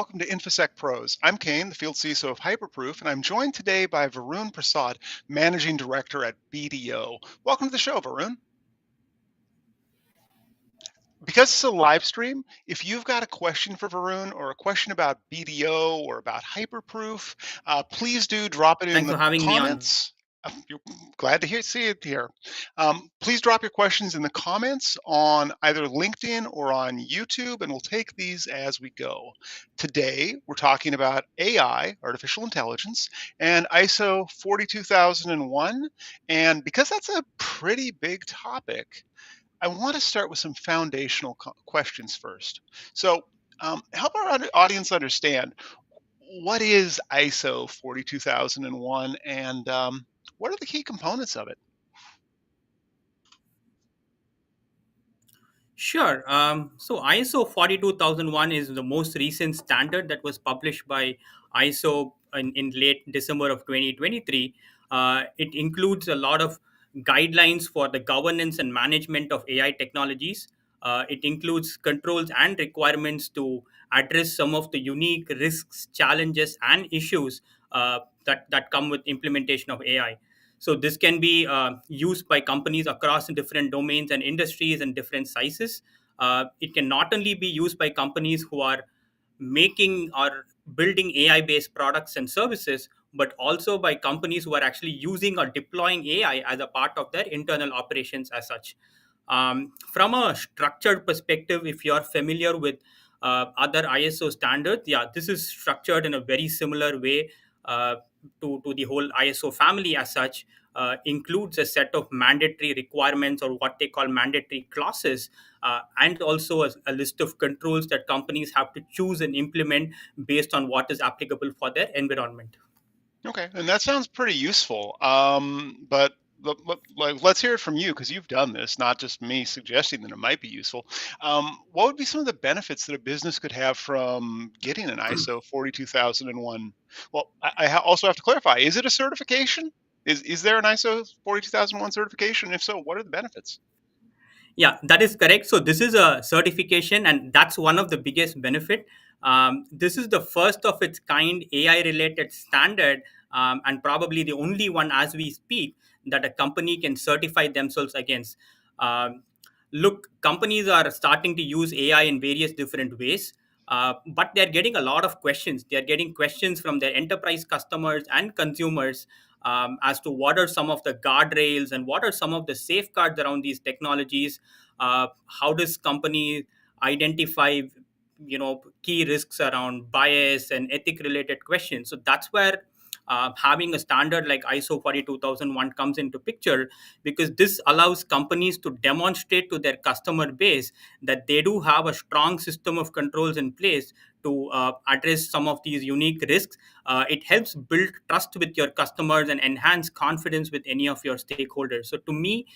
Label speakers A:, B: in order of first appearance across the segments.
A: welcome to InfoSec Pros. I'm Kayne, the field CISO of Hyperproof, and I'm joined today by Varun Prasad, Managing Director at BDO. Welcome to the show, Varun. Because it's a live stream, if you've got a question for Varun or a question about BDO or about Hyperproof, please do drop it in
B: Thanks
A: the
B: for having me on.
A: comments. You're glad to see it here. Please drop your questions in the comments on either LinkedIn or on YouTube, and we'll take these as we go. Today, we're talking about AI, artificial intelligence, and ISO 42001. And because that's a pretty big topic, I want to start with some foundational questions first. So, help our audience understand, what is ISO 42001 and what are the key components of it?
B: Sure. So ISO 42001 is the most recent standard that was published by ISO in late December of 2023. It includes a lot of guidelines for the governance and management of AI technologies. It includes controls and requirements to address some of the unique risks, challenges, and issues that come with implementation of AI. So this can be used by companies across different domains and industries and different sizes. It can not only be used by companies who are making or building AI-based products and services, but also by companies who are actually using or deploying AI as a part of their internal operations as such. From a structured perspective, if you're familiar with other ISO standards, yeah, this is structured in a very similar way to the whole ISO family as such. Includes a set of mandatory requirements or what they call mandatory clauses, and also a list of controls that companies have to choose and implement based on what is applicable for their environment.
A: Okay, and that sounds pretty useful. But let's hear it from you because you've done this, not just me suggesting that it might be useful. What would be some of the benefits that a business could have from getting an ISO 42001? Well, I also have to clarify: is it a certification? Is there an ISO 42001 certification? If so, what are the benefits?
B: Yeah, that is correct. So this is a certification, and that's one of the biggest benefit. This is the first of its kind AI related standard, and probably the only one as we speak that a company can certify themselves against. Um, Look, companies are starting to use AI in various different ways. But they're getting a lot of questions. They're getting questions from their enterprise customers and consumers as to what are some of the guardrails and what are some of the safeguards around these technologies. How does company identify key risks around bias and ethic related questions? So that's where having a standard like ISO 42001 comes into picture, because this allows companies to demonstrate to their customer base that they do have a strong system of controls in place to address some of these unique risks. It helps build trust with your customers and enhance confidence with any of your stakeholders. So to me,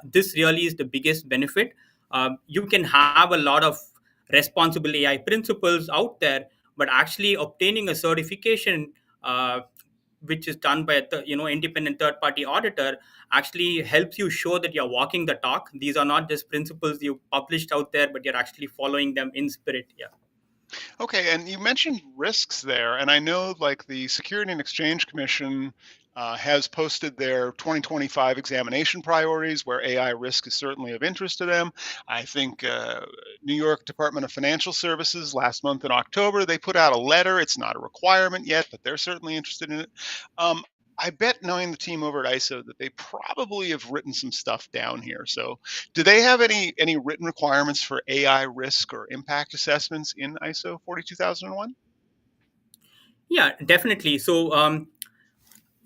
B: this really is the biggest benefit. You can have a lot of responsible AI principles out there, but actually obtaining a certification, which is done by a independent third party auditor, actually helps you show that you're walking the talk. These are not just principles you published out there, but you're actually following them in spirit. Yeah.
A: Okay, and you mentioned risks there, and I know like the Security and Exchange Commission has posted their 2025 examination priorities, where AI risk is certainly of interest to them. I think New York Department of Financial Services last month in October, they put out a letter. It's not a requirement yet, but they're certainly interested in it. Um, I bet, knowing the team over at ISO, that they probably have written some stuff down here. So do they have any written requirements for AI risk or impact assessments in ISO 42001?
B: Yeah, definitely. So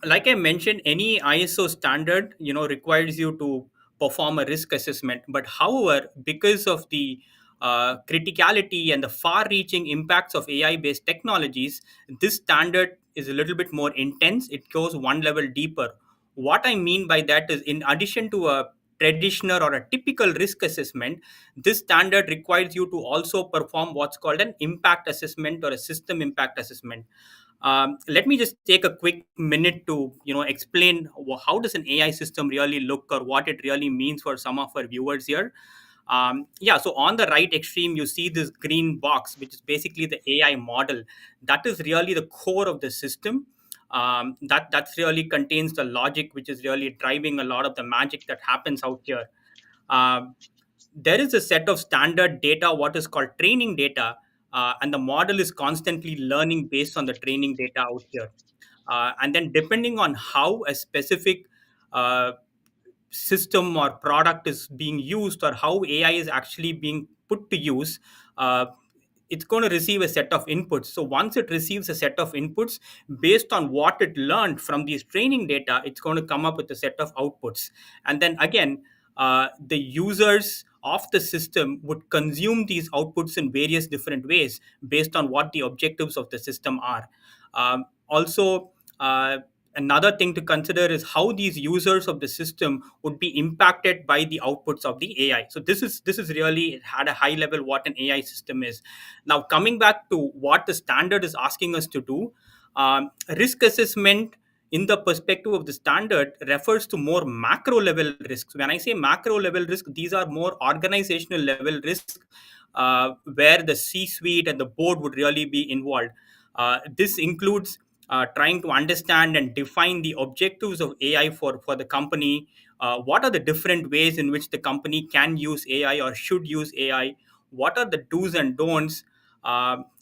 B: like I mentioned, any ISO standard, requires you to perform a risk assessment. But however, because of the criticality and the far-reaching impacts of AI-based technologies, this standard is a little bit more intense. It goes one level deeper. What I mean by that is, in addition to a traditional or a typical risk assessment, this standard requires you to also perform what's called an impact assessment or a system impact assessment. Let me just take a quick minute to explain how does an AI system really look, or what it really means for some of our viewers here. Yeah, so on the right extreme, you see this green box, which is basically the AI model. That is really the core of the system. That's really contains the logic, which is really driving a lot of the magic that happens out here. Um, there is a set of standard data, what is called training data, and the model is constantly learning based on the training data out here. And then, depending on how a specific uh, system or product is being used, or how AI is actually being put to use, uh, it's going to receive a set of inputs. So once it receives a set of inputs, based on what it learned from these training data, it's going to come up with a set of outputs. And then again, the users of the system would consume these outputs in various different ways based on what the objectives of the system are. Also, another thing to consider is how these users of the system would be impacted by the outputs of the AI. So this is really at a high level what an AI system is. Now, coming back to what the standard is asking us to do, risk assessment in the perspective of the standard refers to more macro level risks. When I say macro level risk, these are more organizational level risks, where the C-suite and the board would really be involved. This includes trying to understand and define the objectives of AI for the company. What are the different ways in which the company can use AI or should use AI? What are the do's and don'ts?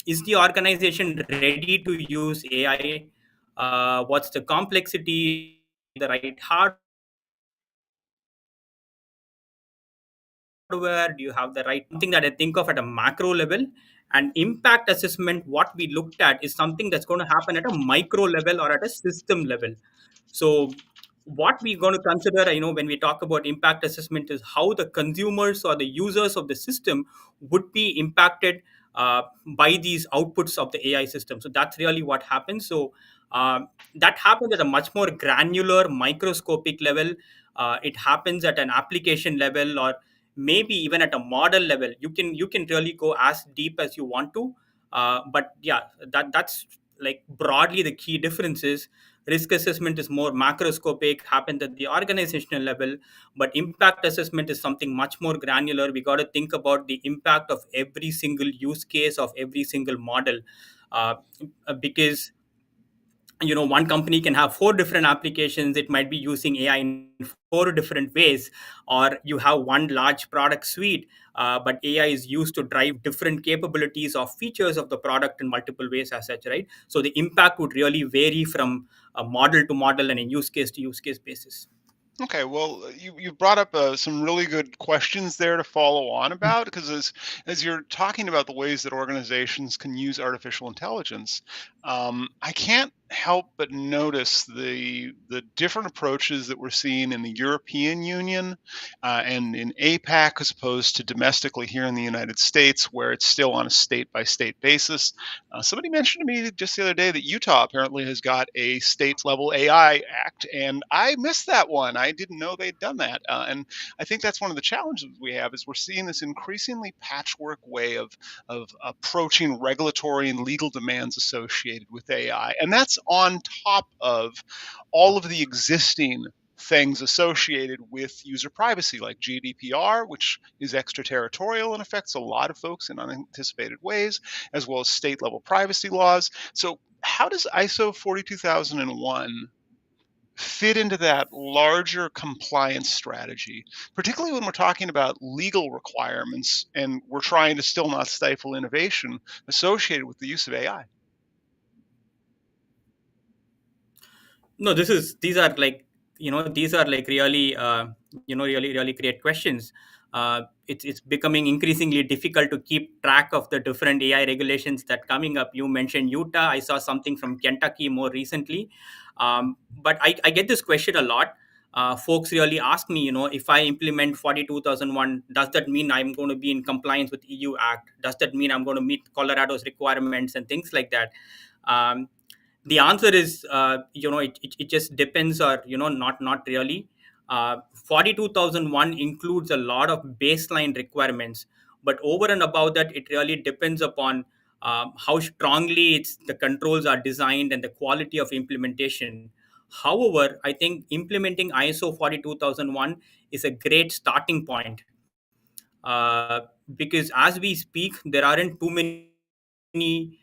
B: Is the organization ready to use AI? What's the complexity? Do you have the right hardware? Do you have the right software? Do you have the right something that I think of at a macro level. And impact assessment, what we looked at, is something that's going to happen at a micro level or at a system level. So what we're going to consider, when we talk about impact assessment, is how the consumers or the users of the system would be impacted by these outputs of the AI system. So that's really what happens. So that happens at a much more granular, microscopic level. It happens at an application level, or maybe even at a model level. You can really go as deep as you want to. But yeah, that's like broadly the key differences. Risk assessment is more macroscopic, happens at the organizational level, but impact assessment is something much more granular. We got to think about the impact of every single use case of every single model, uh, because one company can have four different applications. It might be using AI in four different ways, or you have one large product suite, but AI is used to drive different capabilities or features of the product in multiple ways as such, right? So the impact would really vary from a model to model and a use case to use case basis.
A: Okay, well, you brought up some really good questions there to follow on about, because as you're talking about the ways that organizations can use artificial intelligence, I can't help but notice the different approaches that we're seeing in the European Union and in APAC, as opposed to domestically here in the United States, where it's still on a state by state basis. Somebody mentioned to me just the other day that Utah apparently has got a state level AI act, and I missed that one. I didn't know they'd done that. And I think that's one of the challenges we have, is we're seeing this increasingly patchwork way of approaching regulatory and legal demands associated with AI. And that's on top of all of the existing things associated with user privacy, like GDPR, which is extraterritorial and affects a lot of folks in unanticipated ways, as well as state level privacy laws. So, how does ISO 42001 fit into that larger compliance strategy, particularly when we're talking about legal requirements and we're trying to still not stifle innovation associated with the use of AI?
B: No, these are like really really great questions. It's becoming increasingly difficult to keep track of the different AI regulations that coming up. You mentioned Utah. I saw something from Kentucky more recently. But I get this question a lot. Folks really ask me, if I implement 42001, does that mean I'm going to be in compliance with EU Act? Does that mean I'm going to meet Colorado's requirements and things like that? um, the answer is, it just depends, or not really. 42001 includes a lot of baseline requirements, but over and above that, it really depends upon how strongly the controls are designed and the quality of implementation. However, I think implementing ISO 42001 is a great starting point. uh, because as we speak, there aren't too many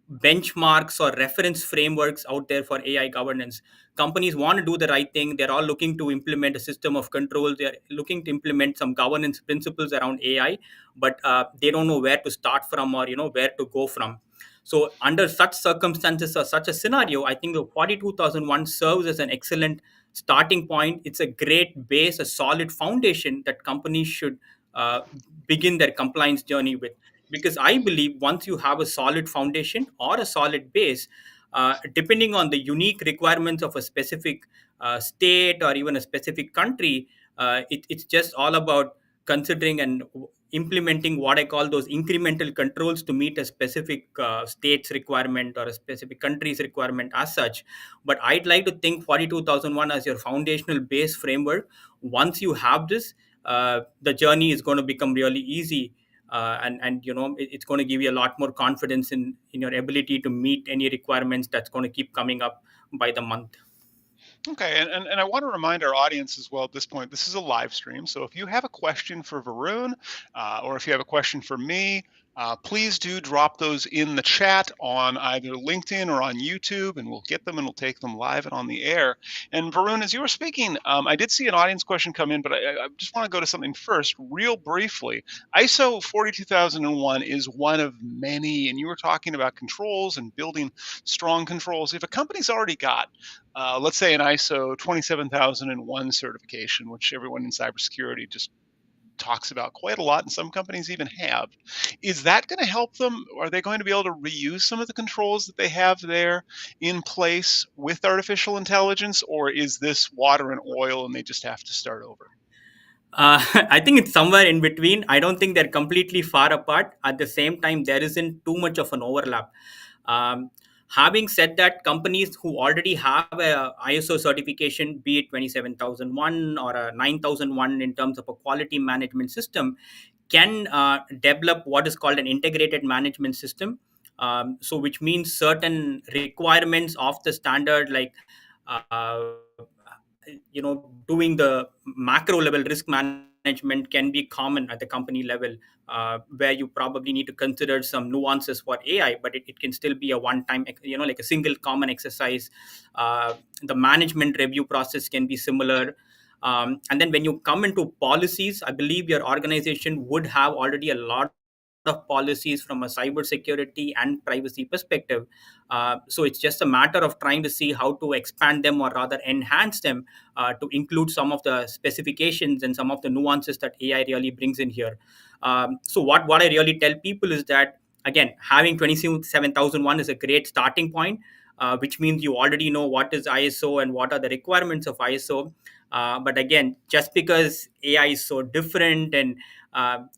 B: benchmarks or reference frameworks out there for AI governance. Companies want to do the right thing. They're all looking to implement a system of controls. They're looking to implement some governance principles around AI, but they don't know where to start from, or where to go from. So under such circumstances or such a scenario, I think the 42001 serves as an excellent starting point. It's a great base, a solid foundation that companies should uh, begin their compliance journey with. Because I believe once you have a solid foundation or a solid base, depending on the unique requirements of a specific state or even a specific country, it's just all about considering and implementing what I call those incremental controls to meet a specific state's requirement or a specific country's requirement as such. But I'd like to think 42001 as your foundational base framework. Once you have this, the journey is going to become really easy. And it's going to give you a lot more confidence in your ability to meet any requirements that's going to keep coming up by the month.
A: Okay, and I want to remind our audience as well at this point, this is a live stream. So if you have a question for Varun, or if you have a question for me, please do drop those in the chat on either LinkedIn or on YouTube, and we'll get them and we'll take them live and on the air. And Varun, as you were speaking, I did see an audience question come in, but I just want to go to something first, real briefly. ISO 42001 is one of many, and you were talking about controls and building strong controls. If a company's already got let's say an ISO 27001 certification, which everyone in cybersecurity just talks about quite a lot, and some companies even have. Is that going to help them? Are they going to be able to reuse some of the controls that they have there in place with artificial intelligence, or is this water and oil and they just have to start over?
B: I think it's somewhere in between. I don't think they're completely far apart. At the same time, there isn't too much of an overlap. Um, Having said that, companies who already have a ISO certification, be it 27001 or a 9001 in terms of a quality management system, can develop what is called an integrated management system. So, which means certain requirements of the standard, like uh, doing the macro level risk management can be common at the company level, where you probably need to consider some nuances for AI, but it can still be a one time, like a single common exercise. The management review process can be similar. And then when you come into policies, I believe your organization would have already a lot of policies from a cybersecurity and privacy perspective. So it's just a matter of trying to see how to expand them, or rather enhance them, to include some of the specifications and some of the nuances that AI really brings in here. So what I really tell people is that, again, having 27001 is a great starting point, which means you already know what is ISO and what are the requirements of ISO. But again, just because AI is so different, and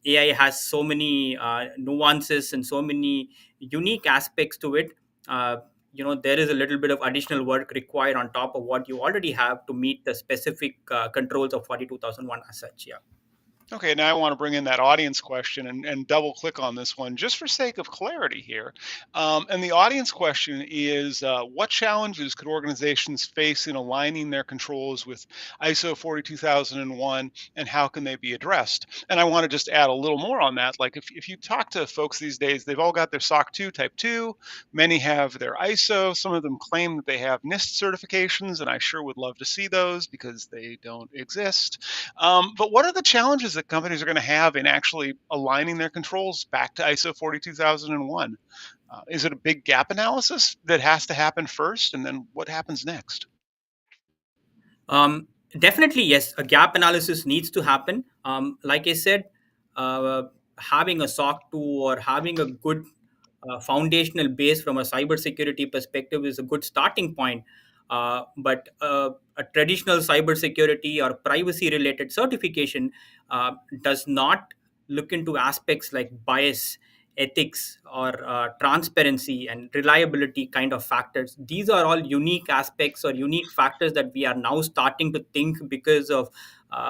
B: AI has so many nuances and so many unique aspects to it, there is a little bit of additional work required on top of what you already have to meet the specific controls of 42001 as such. Yeah.
A: Okay, now I want to bring in that audience question and double click on this one just for sake of clarity here. And the audience question is, what challenges could organizations face in aligning their controls with ISO 42001, and how can they be addressed? And I want to just add a little more on that. Like if you talk to folks these days, they've all got their SOC 2 Type 2, many have their ISO, some of them claim that they have NIST certifications, and I sure would love to see those because they don't exist. But what are the challenges that companies are going to have in actually aligning their controls back to ISO 42001? Is it a big gap analysis that has to happen first, and then what happens next?
B: Um, Definitely, yes. A gap analysis needs to happen. Like I said, uh, having a SOC 2 or having a good foundational base from a cybersecurity perspective is a good starting point. But a traditional cybersecurity or privacy related certification does not look into aspects like bias, ethics, or transparency and reliability kind of factors. These are all unique aspects or unique factors that we are now starting to think because of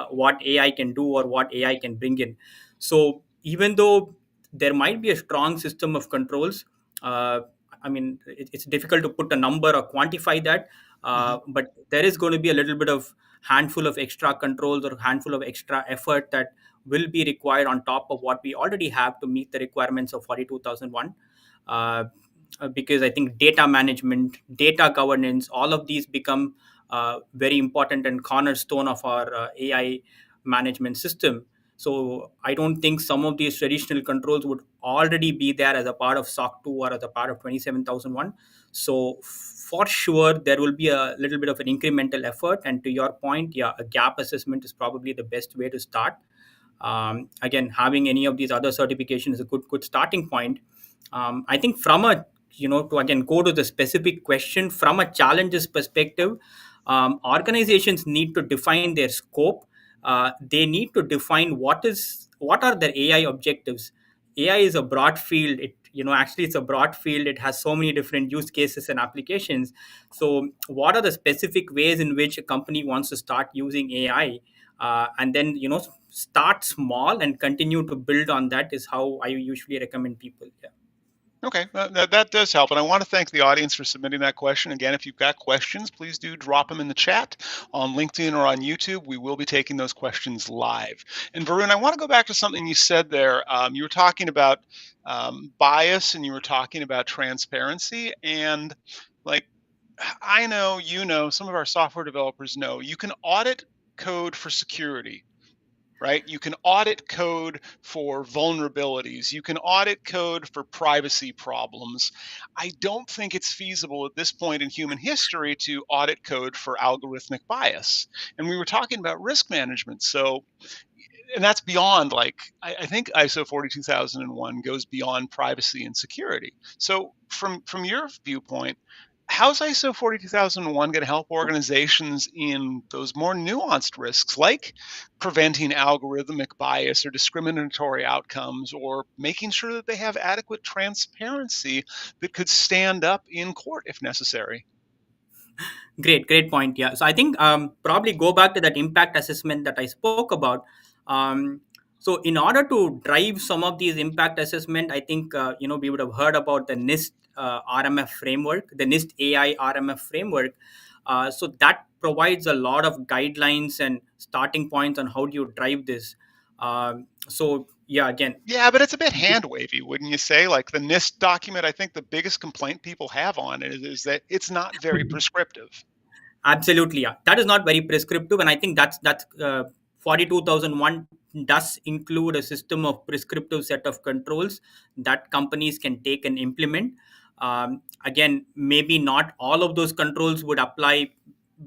B: what AI can do or what AI can bring in. So even though there might be a strong system of controls, uh, I mean, it's difficult to put a number or quantify that,
A: Hmm.
B: but there is going to be a little bit of handful of extra controls or handful of extra effort that will be required on top of what we already have to meet the requirements of 42001. Uh, because I think data management, data governance, all of these become very important and cornerstone of our AI management system. So I don't think some of these traditional controls would already be there as a part of SOC 2 or as a part of 27001. So for sure, there will be a little bit of an incremental effort. And to your point, yeah, a gap assessment is probably the best way to start. Again, having any of these other certifications is a good starting point. I think from a, to again go to the specific question, from a challenges perspective, organizations need to define their scope. They need to define what are their AI objectives. AI is a broad field. Actually, it's a broad field. It has so many different use cases and applications. So what are the specific ways in which a company wants to start using AI? And then start small and continue to build on that is how I usually recommend people. Yeah.
A: Okay, that does help. And I want to thank the audience for submitting that question. Again, if you've got questions, please do drop them in the chat on LinkedIn or on YouTube. We will be taking those questions live. And Varun, I want to go back to something you said there. You were talking about bias, and you were talking about transparency. And like, I know, some of our software developers know, you can audit code for security, right? You can audit code for vulnerabilities. You can audit code for privacy problems. I don't think it's feasible at this point in human history to audit code for algorithmic bias. And we were talking about risk management. So, and that's beyond, like, I think ISO 42001 goes beyond privacy and security. So from your viewpoint, how's ISO 42001 going to help organizations in those more nuanced risks, like preventing algorithmic bias or discriminatory outcomes, or making sure that they have adequate transparency that could stand up in court if necessary?
B: Great point. Yeah. So I think probably go back to that impact assessment that I spoke about. Um, so in order to drive some of these impact assessment, I think we would have heard about the NIST RMF framework, the NIST AI RMF framework. So that provides a lot of guidelines and starting points on how do you drive this. So yeah, again,
A: Yeah, but it's a bit hand wavy, wouldn't you say? Like the NIST document, I think the biggest complaint people have on it is that it's not very prescriptive.
B: absolutely, yeah. That is not very prescriptive, and I think that's 42001 does include a system of prescriptive set of controls that companies can take and implement. Again, maybe not all of those controls would apply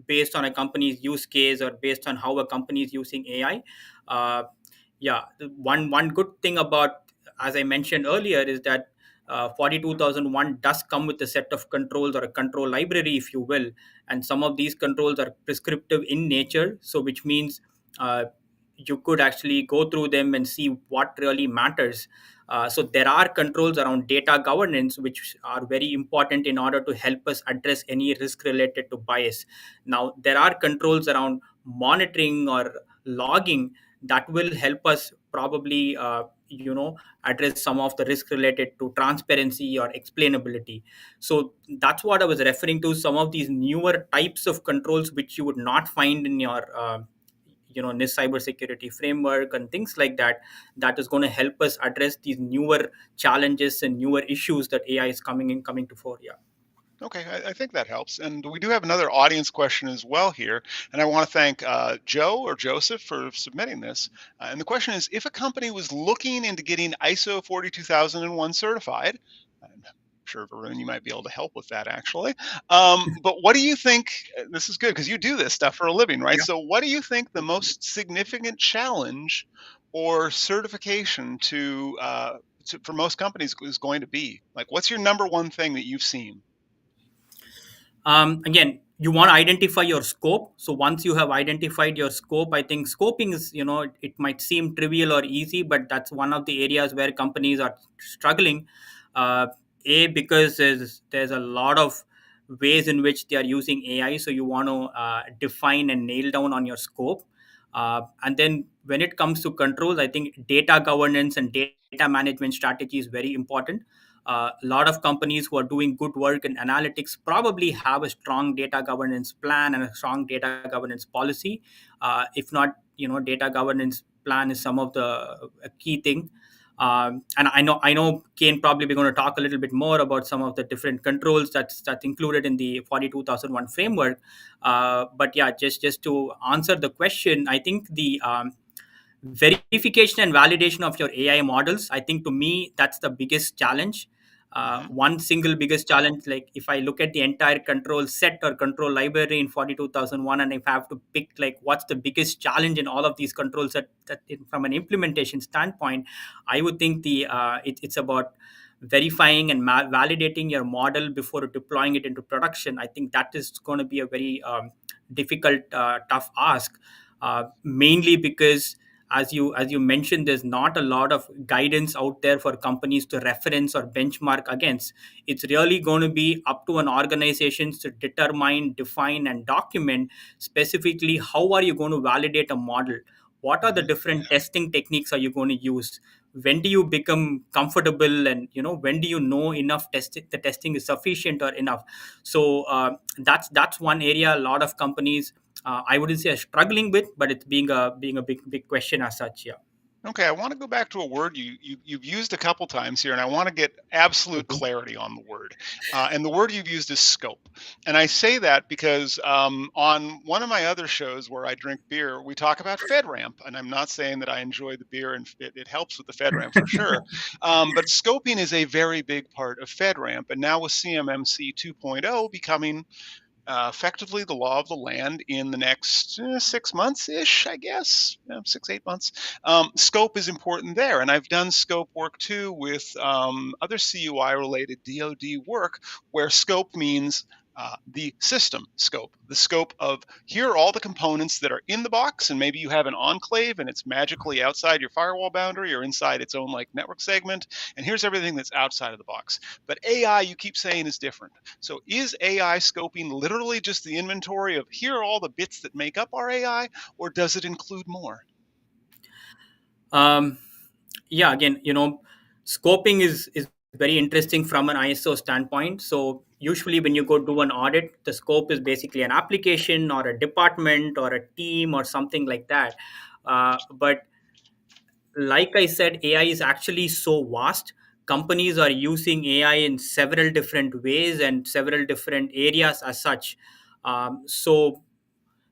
B: based on a company's use case or based on how a company is using AI. Uh, yeah, one good thing about, as I mentioned earlier, is that 42001 does come with a set of controls or a control library, if you will, and some of these controls are prescriptive in nature. So which means uh, you could actually go through them and see what really matters. So there are controls around data governance which are very important in order to help us address any risk related to bias. Now there are controls around monitoring or logging that will help us probably address some of the risk related to transparency or explainability. So that's what I was referring to, some of these newer types of controls which you would not find in your NIST cybersecurity framework and things like that. That is going to help us address these newer challenges and newer issues that AI is coming to fore. Yeah.
A: Okay, I think that helps. And we do have another audience question as well here. And I want to thank Joe or Joseph for submitting this. And the question is, if a company was looking into getting ISO 42001 certified, I'm sure, Varun, you might be able to help with that, actually. But what do you think? This is good because you do this stuff for a living, right?
B: Yeah.
A: So what do you think the most significant challenge or certification for most companies is going to be? Like, what's your number one thing that you've seen?
B: Again, you want to identify your scope. So once you have identified your scope, I think scoping is, it might seem trivial or easy, but that's one of the areas where companies are struggling. uh, because there's a lot of ways in which they are using AI, so you want to define and nail down on your scope. And then when it comes to controls, I think data governance and data management strategy is very important. A lot of companies who are doing good work in analytics probably have a strong data governance plan and a strong data governance policy. If not, data governance plan is some of the key thing. And I know Kayne probably be going to talk a little bit more about some of the different controls that's included in the 42001 framework. But yeah, just to answer the question, I think the verification and validation of your AI models, I think to me that's the biggest challenge.
A: Hmm.
B: One single biggest challenge, like if I look at the entire control set or control library in 42001, and if I have to pick like what's the biggest challenge in all of these controls from an implementation standpoint, I would think it's about verifying and validating your model before deploying it into production. I think that is going to be a very difficult, tough ask, mainly because as you mentioned, there's not a lot of guidance out there for companies to reference or benchmark against. It's really going to be up to an organization to determine, define, and document specifically how are you going to validate a model. What are the
A: Hmm.
B: different testing techniques are you going to use? When do you become comfortable, and when do you know enough the testing is sufficient or enough? So that's one area a lot of companies, I wouldn't say are struggling with, but it's being a big question as such. Yeah.
A: Okay, I want to go back to a word you've used a couple times here, and I want to get absolute
B: Mhm.
A: clarity on the word. And the word you've used is scope. And I say that because on one of my other shows where I drink beer, we talk about FedRAMP, and I'm not saying that I enjoy the beer and it helps with the FedRAMP for sure. But scoping is a very big part of FedRAMP, and now with CMMC 2.0 becoming effectively the law of the land in the next 6 months ish, I guess, 6, 8 months. Scope is important there. And I've done scope work too with other CUI related DoD work where scope means the system scope, the scope of here are all the components that are in the box, and maybe you have an enclave and it's magically outside your firewall boundary or inside its own like network segment, and here's everything that's outside of the box. But AI, you keep saying, is different. So is AI scoping literally just the inventory of here are all the bits that make up our AI, or does it include more?
B: Um, yeah. Again, scoping is very interesting from an ISO standpoint. So usually when you go do an audit, the scope is basically an application or a department or a team or something like that. But like I said, AI is actually so vast. Companies are using AI in several different ways and several different areas as such. So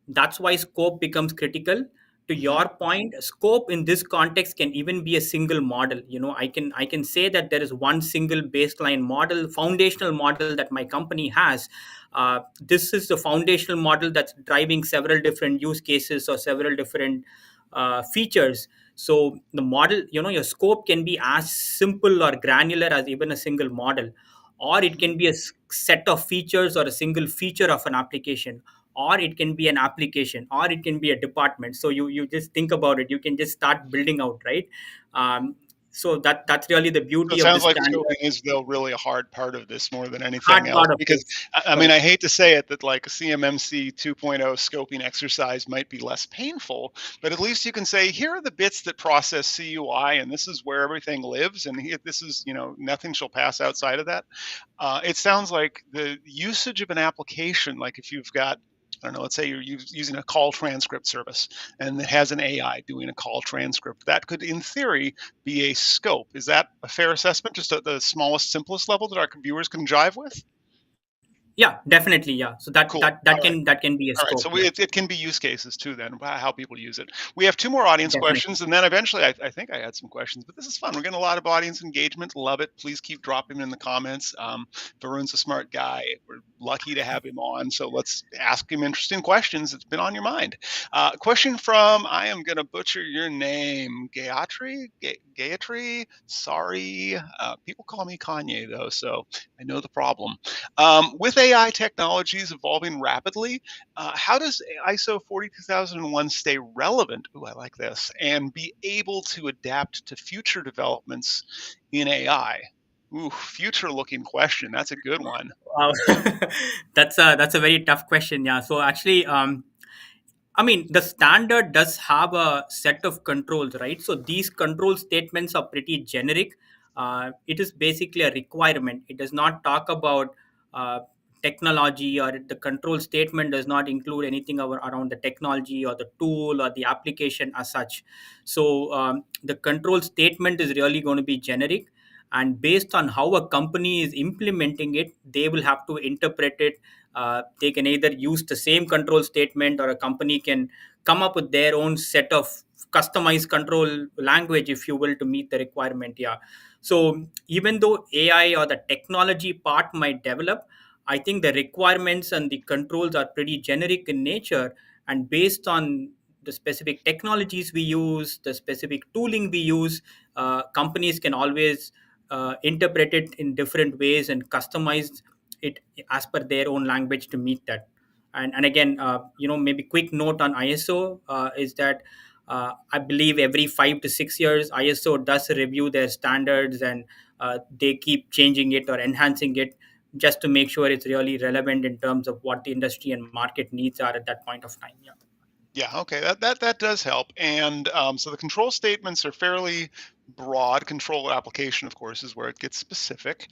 B: that's why scope becomes critical. To
A: Hmm.
B: your point, scope in this context can even be a single model. I can say that there is one single baseline model, foundational model that my company has. This is the foundational model that's driving several different use cases or several different features. So the model, your scope can be as simple or granular as even a single model, or it
A: Hmm.
B: can be a set of features or a single feature of an application, or it can be an application, or it can be a department. So you just think about it, you can just start building out, right? So that's really the
A: So
B: beauty
A: it
B: of the
A: sounds like
B: standard.
A: scoping is though really a hard part of this more than
B: Hard
A: anything else.
B: part of
A: Because
B: this.
A: I mean,
B: Correct.
A: I hate to say it that like a CMMC 2.0 scoping exercise might be less painful, but at least you can say here are the bits that process CUI, and this is where everything lives, and here, this is nothing shall pass outside of that. It sounds like the usage of an application, like if you've got, I don't know, let's say you're using a call transcript service and it has an AI doing a call transcript. That could, in theory, be a scope. Is that a fair assessment, just at the smallest, simplest level that our viewers can jive with?
B: Yeah, definitely. Yeah, so that
A: Cool.
B: that that
A: All right.
B: can that can be a
A: All right,
B: scope.
A: so
B: Yeah,
A: it can be use cases too, then how people use it. We have two more audience
B: definitely.
A: questions, and then eventually, I think I had some questions, but this is fun. We're getting a lot of audience engagement. Love it. Please keep dropping them in the comments. Varun's a smart guy. We're lucky to have him on, so let's ask him interesting questions that's been on your mind. Question from, I am going to butcher your name, Gayatri. Sorry, people call me Kanye though, so I know the problem. With AI technologies evolving rapidly, how does ISO 42001 stay relevant? Ooh, I like this, and be able to adapt to future developments in AI? Ooh, future-looking question. That's a good one.
B: Wow. That's a very tough question. Yeah, so actually, I mean, the standard does have a set of controls, right? So these control statements are pretty generic. It is basically a requirement. It does not talk about uh, technology, or the control statement does not include anything around the technology or the tool or the application as such. So the control statement is really going to be generic, and based on how a company is implementing it, they will have to interpret it. They can either use the same control statement, or a company can come up with their own set of customized control language, if you will, to meet the requirement. Yeah. So even though AI or the technology part might develop, I think the requirements and the controls are pretty generic in nature, and based on the specific technologies we use, the specific tooling we use, companies can always interpret it in different ways and customize it as per their own language to meet that. And again, maybe quick note on ISO is that I believe every 5 to 6 years, ISO does review their standards, and they keep changing it or enhancing it just to make sure it's really relevant in terms of what the industry and market needs are at that point of time. Yeah.
A: Yeah, okay, that does help. And so the control statements are fairly broad. Control application, of course, is where it gets specific.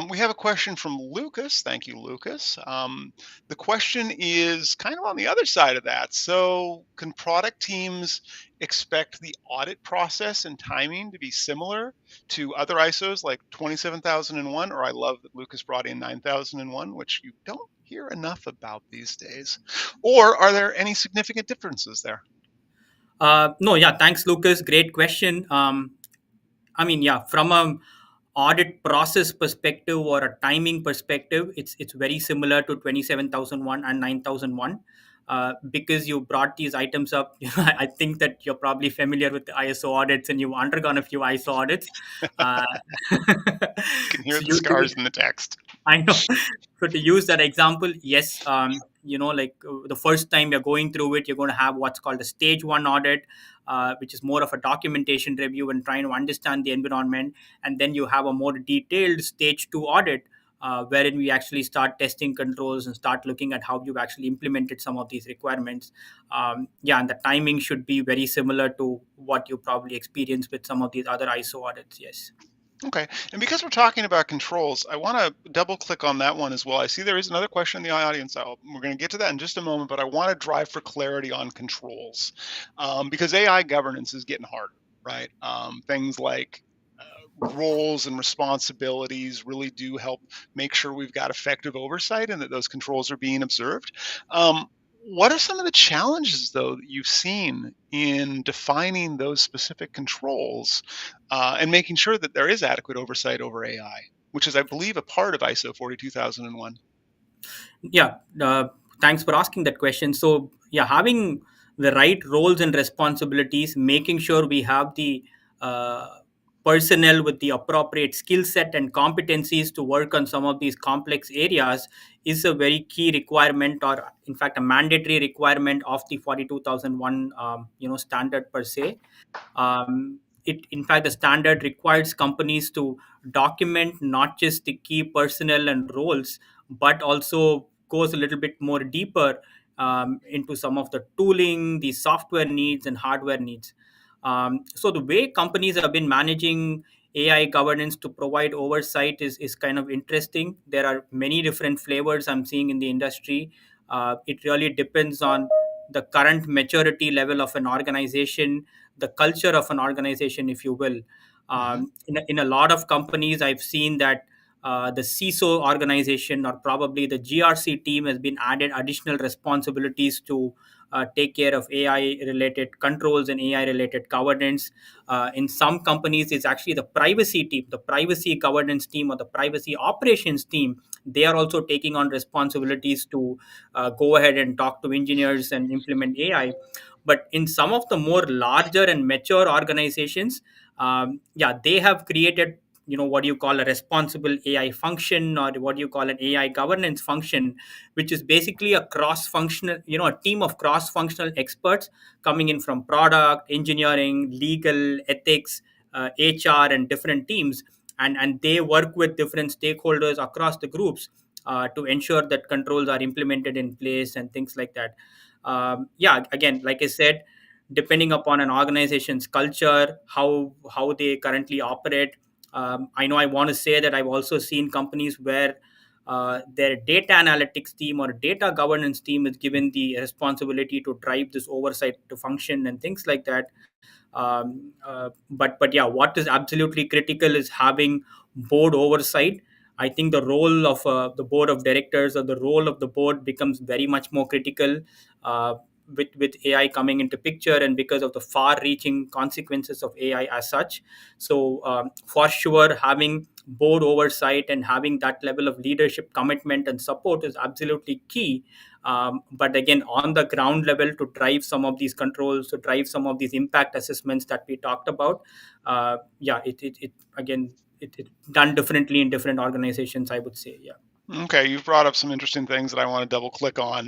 A: We have a question from Lucas. Thank you, Lucas. The question is kind of on the other side of that. So, can product teams expect the audit process and timing to be similar to other ISOs like 27001? Or I love that Lucas brought in 9001, which you don't hear enough about these days. Or are there any significant differences there?
B: No, yeah, thanks, Lucas. Great question. I mean, yeah, from a audit process perspective or a timing perspective, it's very similar to 27001 and 9001. Because you brought these items up, I think that you're probably familiar with the ISO audits and you've undergone a few ISO audits. Uh,
A: You can hear
B: so
A: the
B: you,
A: scars in the text.
B: I know. So to use that example, yes, the first time you're going through it, you're going to have what's called a stage one audit, which is more of a documentation review and trying to understand the environment. And then you have a more detailed stage two audit, wherein we actually start testing controls and start looking at how you've actually implemented some of these requirements. Yeah, and the timing should be very similar to what you probably experience with some of these other ISO audits. Yes.
A: Okay. And because we're talking about controls, I want to double click on that one as well. I see there is another question in the audience. We're going to get to that in just a moment, but I want to drive for clarity on controls because AI governance is getting harder, right? Things like roles and responsibilities really do help make sure we've got effective oversight and that those controls are being observed. What are some of the challenges, though, that you've seen in defining those specific controls and making sure that there is adequate oversight over AI, which is, I believe, a part of ISO 42001?
B: Yeah, thanks for asking that question. So, yeah, having the right roles and responsibilities, making sure we have the uh, personnel with the appropriate skill set and competencies to work on some of these complex areas is a very key requirement, or in fact, a mandatory requirement of the 42001 standard per se. In fact, the standard requires companies to document not just the key personnel and roles, but also goes a little bit more deeper into some of the tooling, the software needs, and hardware needs. So the way companies have been managing AI governance to provide oversight is kind of interesting. There are many different flavors I'm seeing in the industry. It really depends on the current maturity level of an organization, the culture of an organization, if you will.
A: Hmm.
B: In a lot of companies, I've seen that the CISO organization or probably the GRC team has been added additional responsibilities to take care of AI related controls and AI related governance. In some companies, it's actually the privacy team, the privacy governance team, or the privacy operations team. They are also taking on responsibilities to go ahead and talk to engineers and implement AI. But in some of the more larger and mature organizations, yeah, they have created what you call a responsible AI function, or what you call an AI governance function, which is basically a cross functional, a team of cross functional experts coming in from product, engineering, legal, ethics, HR, and different teams, and they work with different stakeholders across the groups to ensure that controls are implemented in place and things like that. Yeah, again, like I said, depending upon an organization's culture, how they currently operate. I know I want to say that I've also seen companies where their data analytics team or data governance team is given the responsibility to drive this oversight to function and things like that. But yeah, what is absolutely critical is having board oversight. I think the role of the board of directors or the role of the board becomes very much more critical uh, with AI coming into picture, and because of the far-reaching consequences of AI as such. So for sure, having board oversight and having that level of leadership commitment and support is absolutely key. But again, on the ground level, to drive some of these controls, to drive some of these impact assessments that we talked about, yeah, it again, it done differently in different organizations, I would say. Yeah.
A: Okay, you've brought up some interesting things that I want to double click on.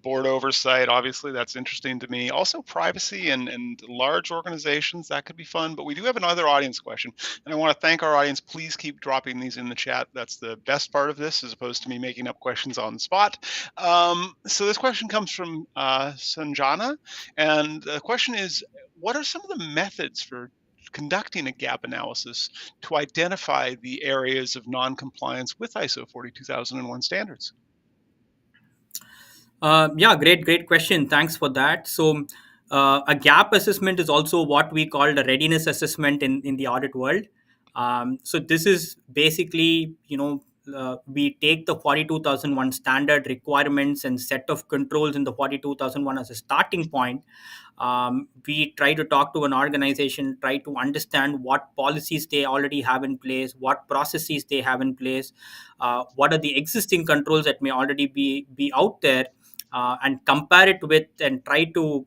A: Board oversight, obviously, that's interesting to me. Also, privacy and large organizations, that could be fun. But we do have another audience question, and I want to thank our audience. Please keep dropping these in the chat. That's the best part of this, as opposed to me making up questions on the spot. So this question comes from Sanjana, and the question is, what are some of the methods for conducting a gap analysis to identify the areas of non-compliance with ISO 42001 standards?
B: Yeah, great question. Thanks for that. So, a gap assessment is also what we call the readiness assessment in the audit world. So, this is basically, we take the 42001 standard requirements and set of controls in the 42001 as a starting point. We try to talk to an organization, try to understand what policies they already have in place, what processes they have in place, what are the existing controls that may already be out there, and compare it with, and try to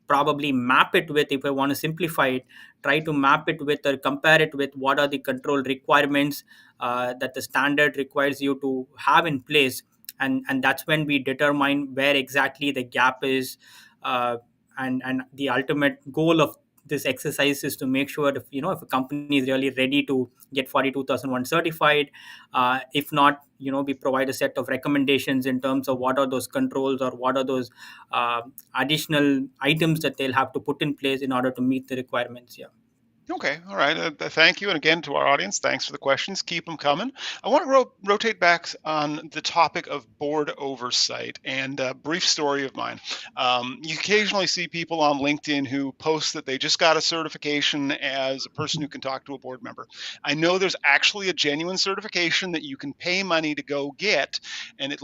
B: probably map it with, if I want to simplify it, try to map it with or compare it with what are the control requirements that the standard requires you to have in place. And that's when we determine where exactly the gap is. And the ultimate goal of this exercise is to make sure, if a company is really ready to get 42001 certified. If not, we provide a set of recommendations in terms of what are those controls or what are those additional items that they'll have to put in place in order to meet the requirements. Yeah.
A: Okay, all right. Thank you. And again, to our audience, thanks for the questions. Keep them coming. I want to rotate back on the topic of board oversight, and a brief story of mine. You occasionally see people on LinkedIn who post that they just got a certification as a person who can talk to a board member. I know there's actually a genuine certification that you can pay money to go get, and it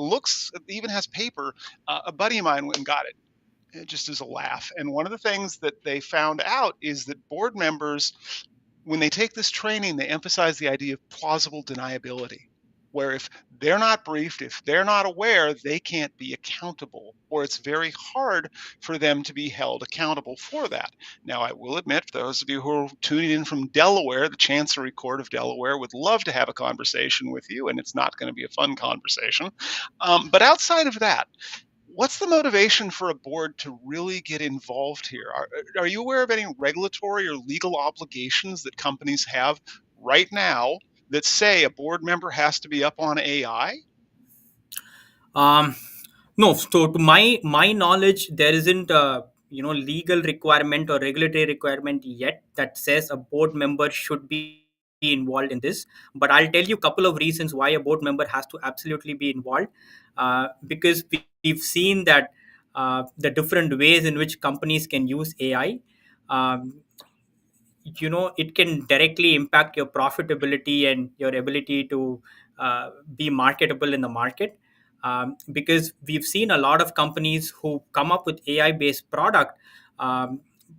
A: even has paper. A buddy of mine went and got it. Just as a laugh. And one of the things that they found out is that board members, when they take this training, they emphasize the idea of plausible deniability, where if they're not briefed, if they're not aware, they can't be accountable, or it's very hard for them to be held accountable for that. Now, I will admit, for those of you who are tuning in from Delaware, the Chancery Court of Delaware would love to have a conversation with you, and it's not going to be a fun conversation. But outside of that, what's the motivation for a board to really get involved here? Are you aware of any regulatory or legal obligations that companies have right now that say a board member has to be up on AI?
B: Um, no. So, to my knowledge, there isn't a legal requirement or regulatory requirement yet that says a board member should be involved in this. But I'll tell you a couple of reasons why a board member has to absolutely be involved. Because we've seen that the different ways in which companies can use AI. Um, it can directly impact your profitability and your ability to be marketable in the market, because we've seen a lot of companies who come up with AI based product,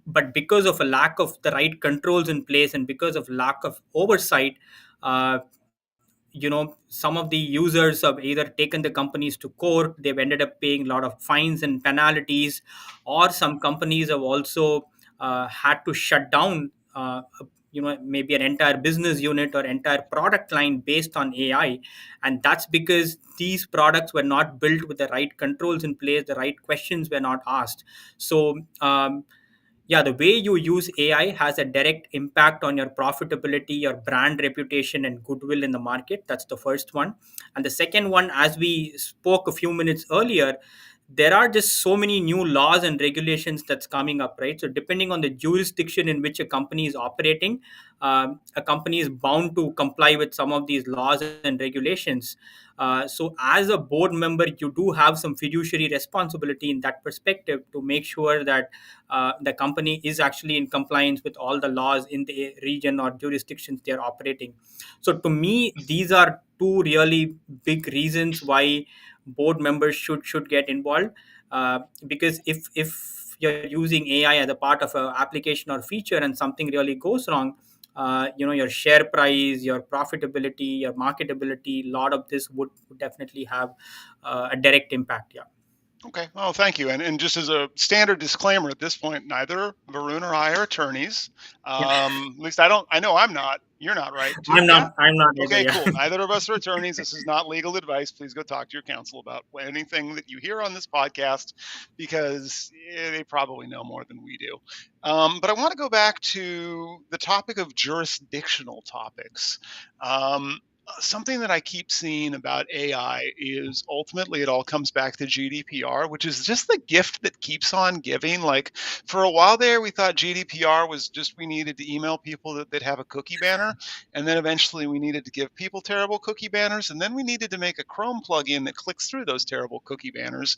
B: but because of a lack of the right controls in place and because of lack of oversight, uh, some of the users have either taken the companies to court. They've ended up paying a lot of fines and penalties, or some companies have also had to shut down maybe an entire business unit or entire product line based on AI. And that's because these products were not built with the right controls in place, the right questions were not asked. So yeah, the way you use AI has a direct impact on your profitability, your brand reputation, and goodwill in the market. That's the first one. And the second one, as we spoke a few minutes earlier, there are just so many new laws and regulations that's coming up, right? So depending on the jurisdiction in which a company is operating, a company is bound to comply with some of these laws and regulations. So as a board member, you do have some fiduciary responsibility in that perspective to make sure that the company is actually in compliance with all the laws in the region or jurisdictions they are operating. So to me, these are two really big reasons why board members should get involved. Because if you're using AI as a part of an application or feature and something really goes wrong, your share price, your profitability, your marketability, a lot of this would definitely have a direct impact. Yeah.
A: Okay. Well, thank you. And just as a standard disclaimer at this point, neither Varun or I are attorneys.
B: Yeah.
A: At least I don't. I know I'm not. You're not, right? Too?
B: I'm not.
A: Yeah.
B: I'm not either.
A: Okay.
B: Yeah.
A: Cool. Neither of us are attorneys. This is not legal advice. Please go talk to your counsel about anything that you hear on this podcast, because they probably know more than we do. But I want to go back to the topic of jurisdictional topics. Something that I keep seeing about AI is ultimately it all comes back to GDPR, which is just the gift that keeps on giving. Like for a while there, we thought GDPR was just we needed to email people that have a cookie banner. And then eventually we needed to give people terrible cookie banners. And then we needed to make a Chrome plugin that clicks through those terrible cookie banners.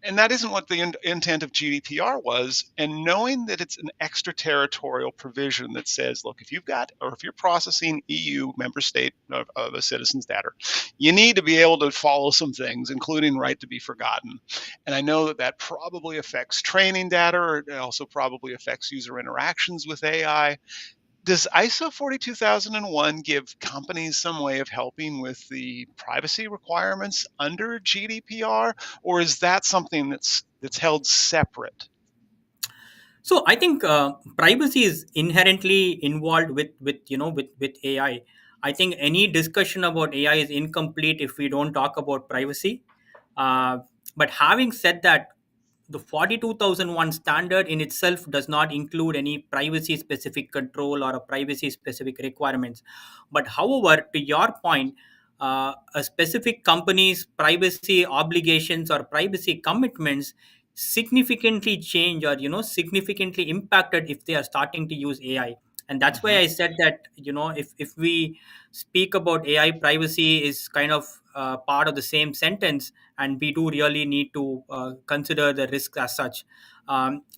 A: And that isn't what the intent of GDPR was. And knowing that it's an extraterritorial provision that says, look, if you've got, or if you're processing EU member state of a citizen's data, you need to be able to follow some things, including right to be forgotten. And I know that that probably affects training data, or it also probably affects user interactions with AI. Does ISO 42001 give companies some way of helping with the privacy requirements under GDPR, or is that something that's held separate?
B: So I think privacy is inherently involved with AI. I think any discussion about AI is incomplete if we don't talk about privacy. But having said that, the 42001 standard in itself does not include any privacy specific control or a privacy specific requirements. But however, to your point, a specific company's privacy obligations or privacy commitments significantly change or significantly impacted if they are starting to use AI. And that's why
A: Hmm.
B: I said that if we speak about AI, privacy is kind of part of the same sentence, and we do really need to consider the risks as such.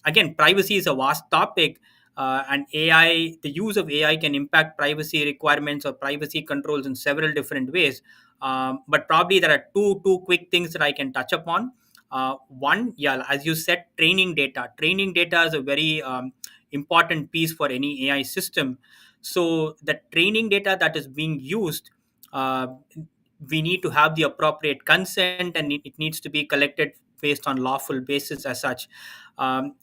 B: Again, privacy is a vast topic, and AI, the use of AI can impact privacy requirements or privacy controls in several different ways. But probably there are two quick things that I can touch upon. One, yeah, as you said, training data. Training data is a very important piece for any AI system. So the training data that is being used, uh, we need to have the appropriate consent, and it needs to be collected based on lawful basis as such.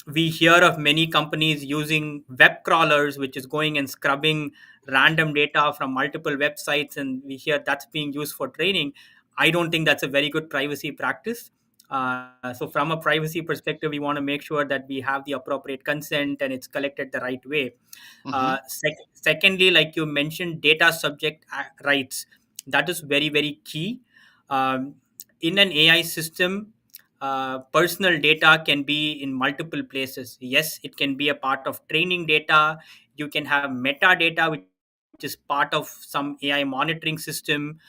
B: We hear of many companies using web crawlers, which is going and scrubbing random data from multiple websites, and we hear that's being used for training. I don't think that's a very good privacy practice. So from a privacy perspective, we want to make sure that we have the appropriate consent and it's collected the right way.
A: Hmm.
B: Secondly, like you mentioned, data subject rights. That is very, very key. Um, in an AI system, personal data can be in multiple places. Yes, it can be a part of training data. You can have metadata, which is part of some AI monitoring system.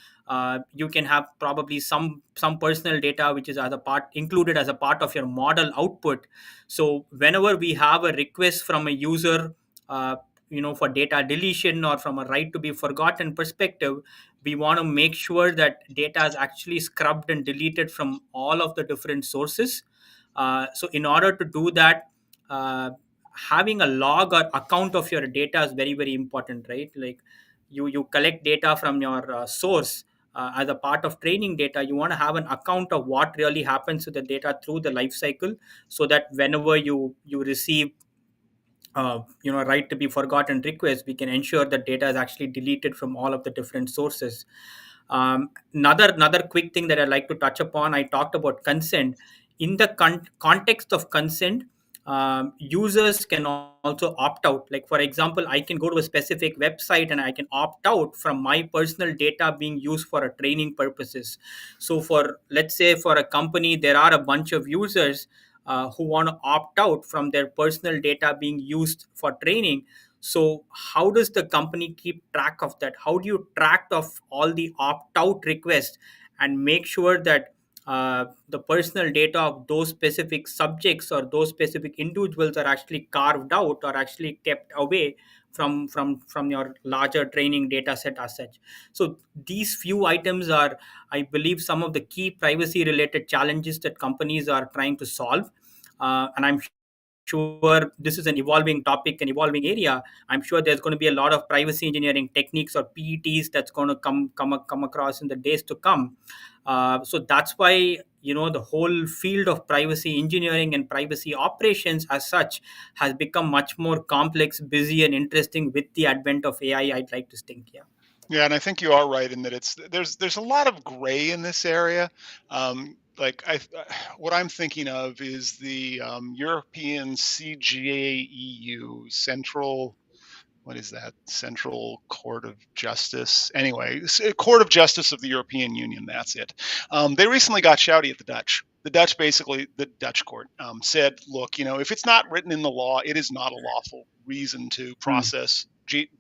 B: You can have probably some personal data which is as a part included as a part of your model output. So whenever we have a request from a user, uh, for data deletion or from a right to be forgotten perspective, we want to make sure that data is actually scrubbed and deleted from all of the different sources. So in order to do that, uh, having a log or account of your data is very, very important, right? Like you collect data from your source. As a part of training data, you want to have an account of what really happens to the data through the life cycle, so that whenever you receive right to be forgotten request, we can ensure that data is actually deleted from all of the different sources. Another quick thing that I'd like to touch upon, I talked about consent. In the context of consent, users can also opt out. Like, for example, I can go to a specific website and I can opt out from my personal data being used for a training purposes. So for, let's say, for a company, there are a bunch of users who want to opt out from their personal data being used for training. So how does the company keep track of that? How do you track of all the opt out requests and make sure that the personal data of those specific subjects or those specific individuals are actually carved out or actually kept away from your larger training data set as such? So these few items are, I believe, some of the key privacy related challenges that companies are trying to solve. And I'm sure this is an evolving topic, an evolving area. I'm sure there's going to be a lot of privacy engineering techniques or PETs that's going to come across in the days to come. So that's why, the whole field of privacy engineering and privacy operations as such has become much more complex, busy, and interesting with the advent of AI, I'd like to think. Yeah.
A: Yeah, and I think you are right in that there's a lot of gray in this area. Like what I'm thinking of is the European CJEU, Central, what is that? Central Court of Justice. Anyway, Court of Justice of the European Union. That's it. They recently got shouty at the Dutch. The Dutch, basically, the Dutch court said, look, if it's not written in the law, it is not a lawful reason to process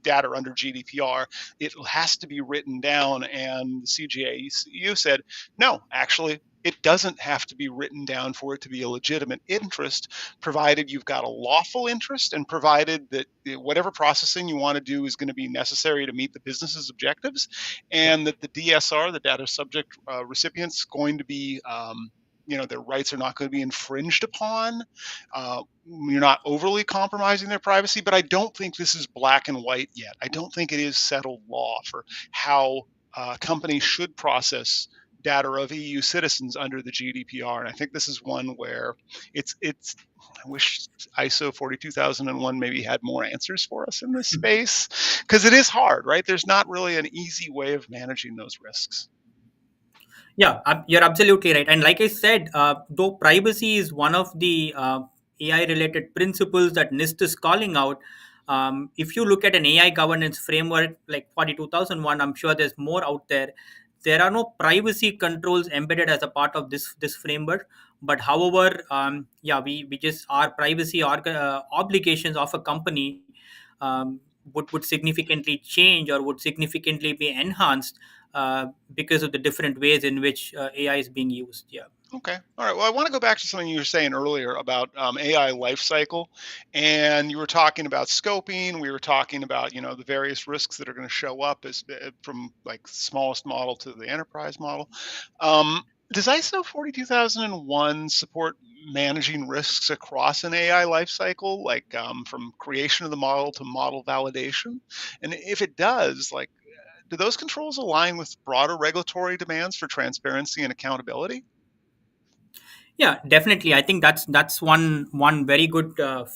A: data under GDPR. It has to be written down. And the CJEU said, no, actually, it doesn't have to be written down for it to be a legitimate interest, provided you've got a lawful interest and provided that whatever processing you want to do is going to be necessary to meet the business's objectives, and that the DSR, the data subject recipients, going to be their rights are not going to be infringed upon. You're not overly compromising their privacy, but I don't think this is black and white yet. I don't think it is settled law for how companies should process data of EU citizens under the GDPR. And I think this is one where it's I wish ISO 42001 maybe had more answers for us in this space, because it is hard, right? There's not really an easy way of managing those risks.
B: Yeah, you're absolutely right. And like I said, though privacy is one of the AI related principles that NIST is calling out, if you look at an AI governance framework like 42001, I'm sure there's more out there. There are no privacy controls embedded as a part of this framework. But however, we just, our privacy obligations of a company would significantly change or would significantly be enhanced because of the different ways in which AI is being used. Yeah.
A: Okay. All right. Well, I want to go back to something you were saying earlier about AI lifecycle, and you were talking about scoping. We were talking about the various risks that are going to show up as from like smallest model to the enterprise model. Does ISO 42001 support managing risks across an AI lifecycle, like from creation of the model to model validation? And if it does, like, do those controls align with broader regulatory demands for transparency and accountability?
B: Yeah, definitely. I think that's one very good
A: I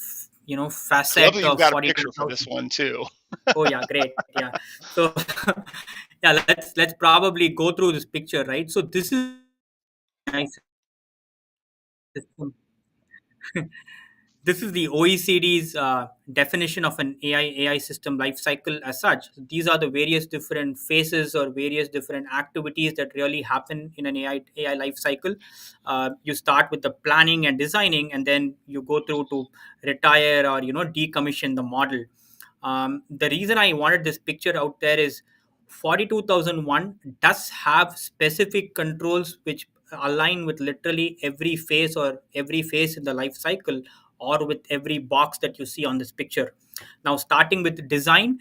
A: love
B: facet
A: that you've
B: of
A: got a picture for this
B: 42000.
A: one too.
B: Oh yeah, great. Yeah. So yeah, let's probably go through this picture, right? So this is nice system. This is the OECD's definition of an AI system lifecycle as such. These are the various different phases or various different activities that really happen in an AI lifecycle. You start with the planning and designing, and then you go through to retire or decommission the model. The reason I wanted this picture out there is 42001 does have specific controls which align with literally every phase or every phase in the life cycle, or with every box that you see on this picture. Now, starting with design,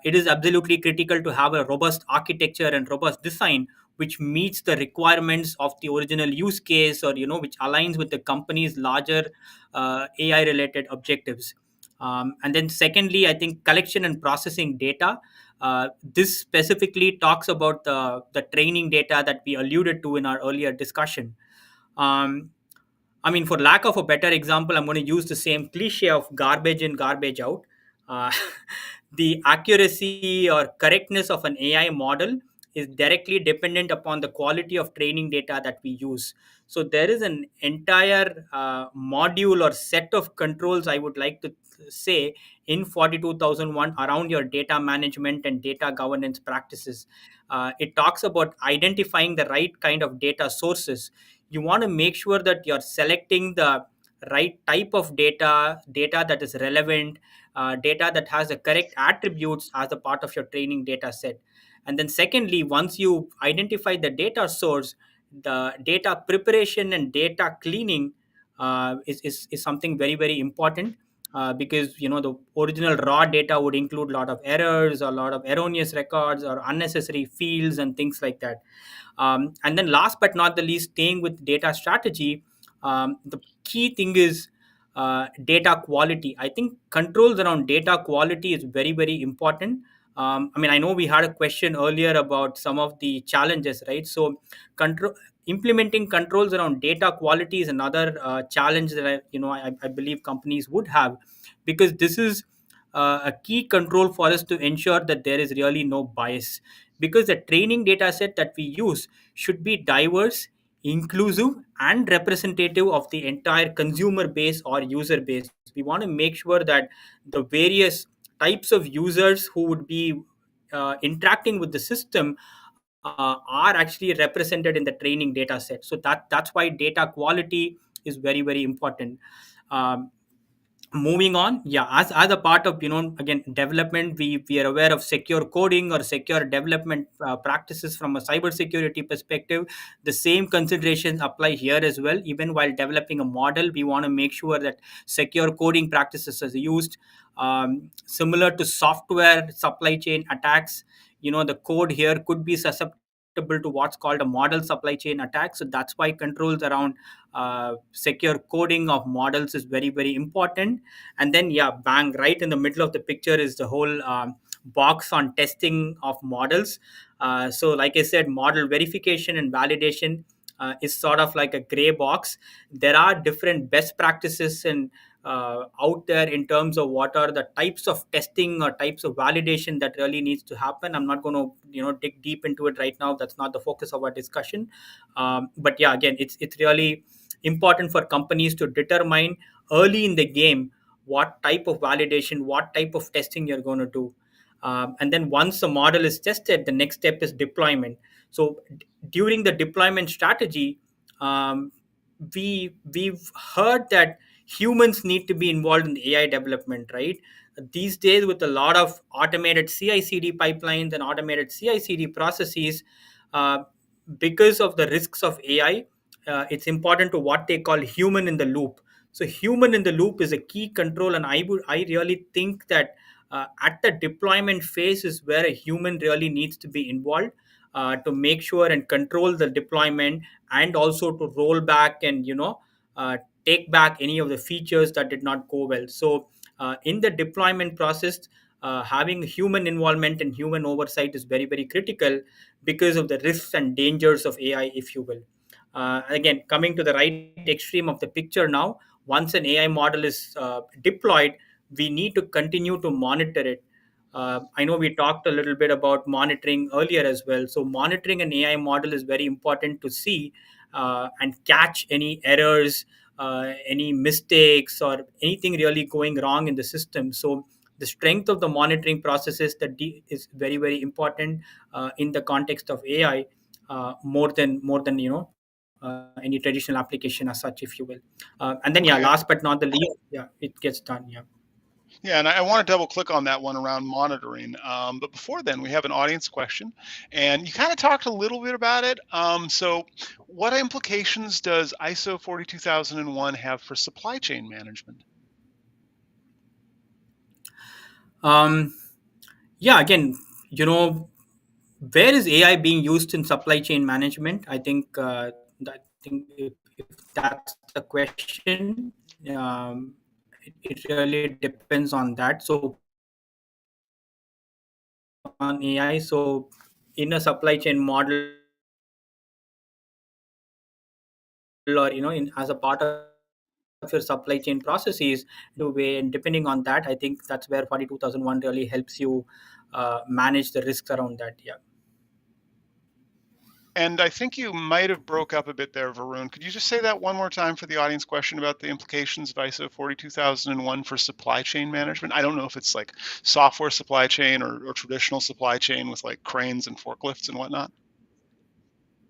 B: it is absolutely critical to have a robust architecture and robust design which meets the requirements of the original use case, or which aligns with the company's larger AI related objectives. And then secondly, I think collection and processing data. This specifically talks about the training data that we alluded to in our earlier discussion. um, I mean, for lack of a better example, I'm going to use the same cliche of garbage in, garbage out. Uh, the accuracy or correctness of an AI model is directly dependent upon the quality of training data that we use. So there is an entire module or set of controls, I would like to say, in 42001 around your data management and data governance practices. It talks about identifying the right kind of data sources. You want to make sure that you're selecting the right type of data that is relevant, data that has the correct attributes as a part of your training data set. And then secondly, once you identify the data source, the data preparation and data cleaning is something very, very important, because the original raw data would include a lot of errors, a lot of erroneous records or unnecessary fields and things like that. And then last but not the least, staying with data strategy, the key thing is data quality. I think controls around data quality is very, very important. I mean, I know we had a question earlier about some of the challenges, right? So, control implementing controls around data quality is another challenge that I believe companies would have, because this is a key control for us to ensure that there is really no bias, because the training data set that we use should be diverse, inclusive, and representative of the entire consumer base or user base. We want to make sure that the various types of users who would be interacting with the system are actually represented in the training data set. So that's why data quality is very, very important. Um, Moving on, yeah, as a part of again development, we are aware of secure coding or secure development practices from a cybersecurity perspective. The same considerations apply here as well. Even while developing a model, we want to make sure that secure coding practices are used. Similar to software supply chain attacks, the code here could be susceptible to what's called a model supply chain attack. So that's why controls around secure coding of models is very, very important. And then, yeah, bang, right in the middle of the picture is the whole box on testing of models. So like I said, model verification and validation is sort of like a gray box. There are different best practices and out there in terms of what are the types of testing or types of validation that really needs to happen. I'm not going to dig deep into it right now. That's not the focus of our discussion. But yeah, again, it's really important for companies to determine early in the game what type of validation, what type of testing you're going to do. And then once the model is tested, the next step is deployment. So during the deployment strategy, um, we've heard that humans need to be involved in the AI development, right? These days, with a lot of automated CI/CD pipelines and automated CI/CD processes, uh, because of the risks of AI, it's important to what they call human in the loop. So human in the loop is a key control, and I really think that at the deployment phase is where a human really needs to be involved, to make sure and control the deployment, and also to roll back and uh, take back any of the features that did not go well. So in the deployment process, having human involvement and human oversight is very, very critical, because of the risks and dangers of AI, if you will. Again, coming to the right extreme of the picture now, once an AI model is deployed, we need to continue to monitor it. I know we talked a little bit about monitoring earlier as well. So, monitoring an AI model is very important to see and catch any errors, any mistakes, or anything really going wrong in the system. So, the strength of the monitoring processes is very, very important in the context of AI, more than any traditional application as such, if you will. And then, yeah, last
A: Okay.
B: but not the least, yeah, it gets done. Yeah.
A: Yeah, and I want to double click on that one around monitoring. But before then, we have an audience question, and you kind of talked a little bit about it. So, what implications does ISO 42001 have for supply chain management?
B: Um, yeah, again, you know, where is AI being used in supply chain management? I think if that's the question, it really depends on that. So on AI, so in a supply chain model, or in as a part of your supply chain processes, way. And depending on that, I think that's where 42001 really helps you manage the risks around that. Yeah.
A: And I think you might have broke up a bit there, Varun. Could you just say that one more time for the audience question about the implications of ISO 42001 for supply chain management? I don't know if it's like software supply chain or traditional supply chain with like cranes and forklifts and whatnot.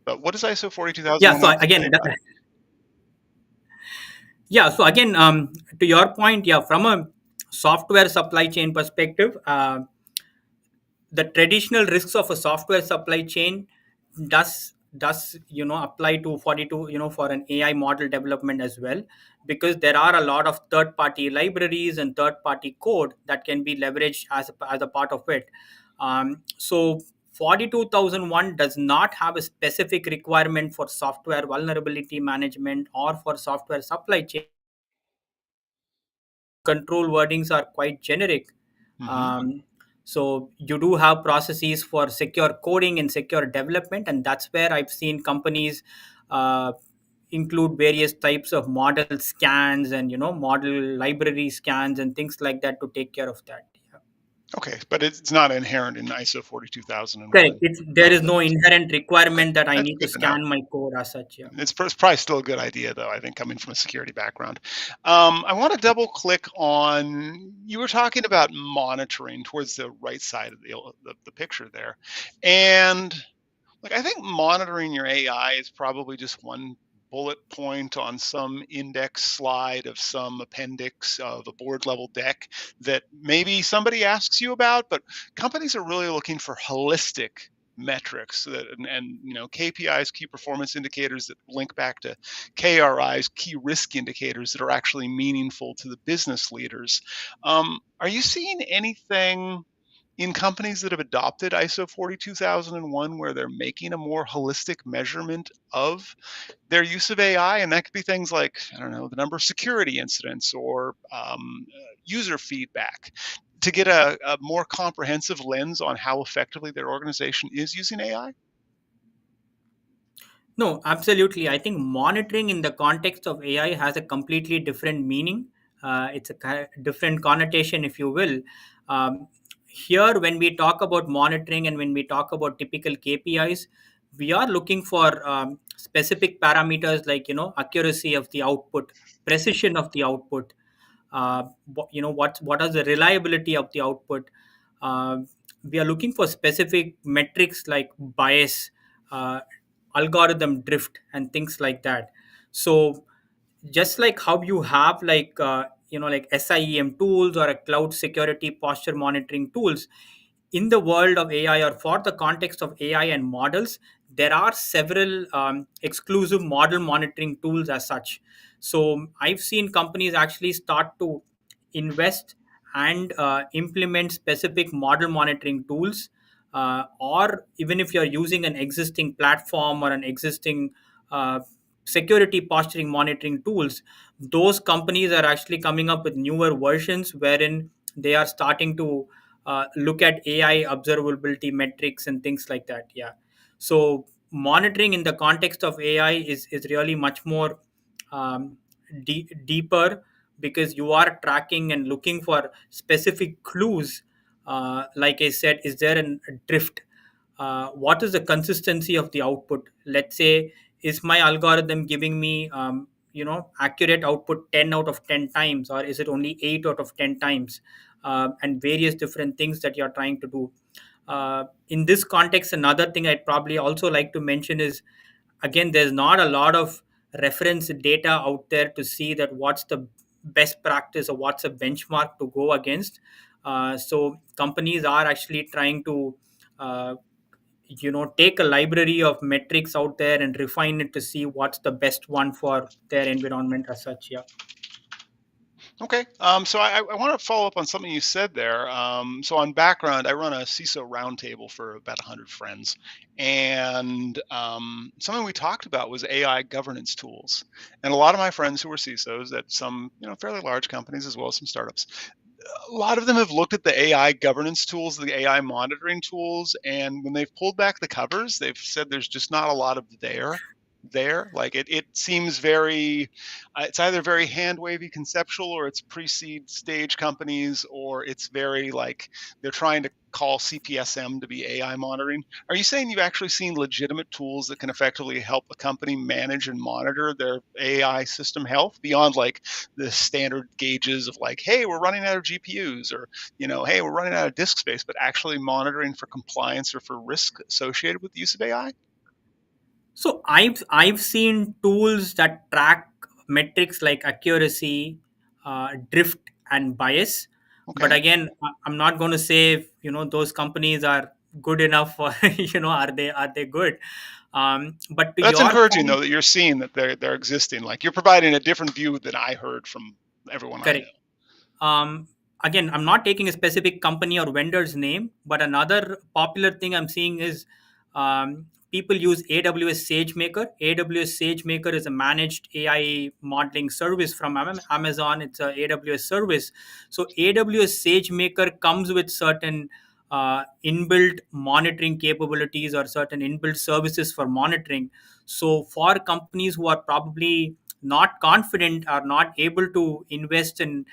A: But what does ISO
B: Yeah.
A: 42001
B: So
A: have to say
B: again,
A: about it?
B: yeah. So again, to your point, yeah, from a software supply chain perspective, the traditional risks of a software supply chain does apply to 42 for an AI model development as well, because there are a lot of third party libraries and third party code that can be leveraged as a part of it. So 42001 does not have a specific requirement for software vulnerability management or for software supply chain. Control wordings are quite generic.
A: Hmm.
B: Um, so you do have processes for secure coding and secure development, and that's where I've seen companies uh, include various types of model scans and model library scans and things like that to take care of that. Yeah.
A: Okay, but it's not inherent in ISO
B: Correct.
A: 42001
B: There is no
A: methods.
B: inherent
A: Okay,
B: requirement that I
A: that's
B: need to
A: good to know.
B: scan my code as such. Yeah.
A: It's probably still a good idea, though, I think, coming from a security background. I want to double click on, you were talking about monitoring towards the right side of the picture there. And like, I think monitoring your AI is probably just one bullet point on some index slide of some appendix of a board level deck that maybe somebody asks you about, but companies are really looking for holistic metrics and KPIs, key performance indicators that link back to KRIs, key risk indicators that are actually meaningful to the business leaders. Are you seeing anything in companies that have adopted ISO 42001 where they're making a more holistic measurement of their use of AI? And that could be things like, I don't know, the number of security incidents or user feedback to get a more comprehensive lens on how effectively their organization is using AI?
B: No, absolutely. I think monitoring in the context of AI has a completely different meaning. It's a different connotation, if you will. Here, when we talk about monitoring and when we talk about typical KPIs, we are looking for specific parameters like accuracy of the output, precision of the output. What is the reliability of the output? Uh, we are looking for specific metrics like bias. Uh, Algorithm drift and things like that. So just like how you have like SIEM tools or a cloud security posture monitoring tools, in the world of AI or for the context of AI and models, there are several exclusive model monitoring tools as such. So I've seen companies actually start to invest and implement specific model monitoring tools, or even if you're using an existing platform or an existing security posturing monitoring tools, those companies are actually coming up with newer versions wherein they are starting to look at AI observability metrics and things like that. Yeah. So monitoring in the context of AI is really much more um, deeper, because you are tracking and looking for specific clues. Like I said, is there a drift? What is the consistency of the output? Let's say, is my algorithm giving me accurate output 10 out of 10 times, or is it only 8 out of 10 times? And various different things that you're trying to do. In this context, another thing I'd probably also like to mention is, again, there's not a lot of reference data out there to see that what's the best practice or what's a benchmark to go against. So companies are actually trying to uh, take a library of metrics out there and refine it to see what's the best one for their environment as such. Yeah.
A: Okay, so I want to follow up on something you said there. So on background, I run a CISO roundtable for about 100 friends, and something we talked about was AI governance tools. And a lot of my friends who were CISOs at some fairly large companies as well as some startups, a lot of them have looked at the AI governance tools, the AI monitoring tools, and when they've pulled back the covers, they've said there's just not a lot of there there? Like it seems very, it's either very hand wavy conceptual, or it's pre-seed stage companies, or it's very like they're trying to call CPSM to be AI monitoring. Are you saying you've actually seen legitimate tools that can effectively help a company manage and monitor their AI system health beyond like the standard gauges of like, hey, we're running out of GPUs, or, hey, we're running out of disk space, but actually monitoring for compliance or for risk associated with the use of AI?
B: So I've seen tools that track metrics like accuracy, drift, and bias. But
A: Okay.
B: again, I'm not going to say if, those companies are good enough, or are they good. But to
A: That's
B: your
A: encouraging
B: point,
A: though that you're seeing that they're existing. Like you're providing a different view than I heard from everyone I know.
B: correct. Um, Again, I'm not taking a specific company or vendor's name, but another popular thing I'm seeing is people use AWS SageMaker. AWS SageMaker is a managed AI modeling service from Amazon. It's a AWS service. So AWS SageMaker comes with certain inbuilt monitoring capabilities or certain inbuilt services for monitoring. So for companies who are probably not confident or not able to invest in